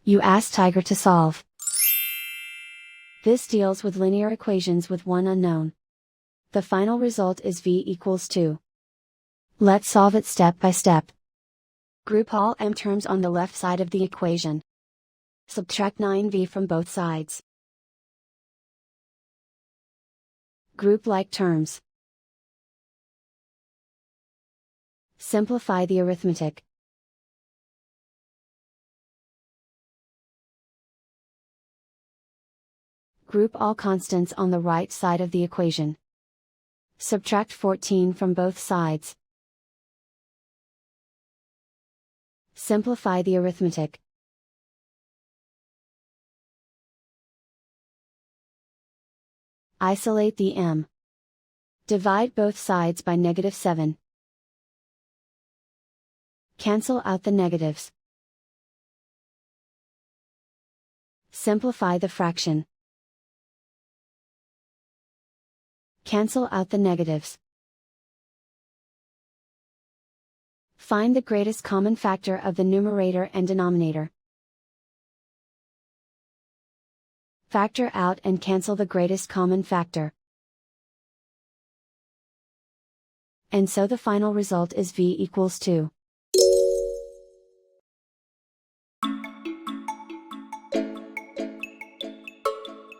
You ask Tiger to solve. This deals with linear equations with one unknown. The final result is v equals 2. Let's solve it step by step. Group all m terms on the left side of the equation. Subtract 9v from both sides. Group like terms. Simplify the arithmetic. Group all constants on the right side of the equation. Subtract 14 from both sides. Simplify the arithmetic. Isolate the m. Divide both sides by -7. Cancel out the negatives. Simplify the fraction. Cancel out the negatives. Find the greatest common factor of the numerator and denominator. Factor out and cancel the greatest common factor. And so the final result is v equals 2.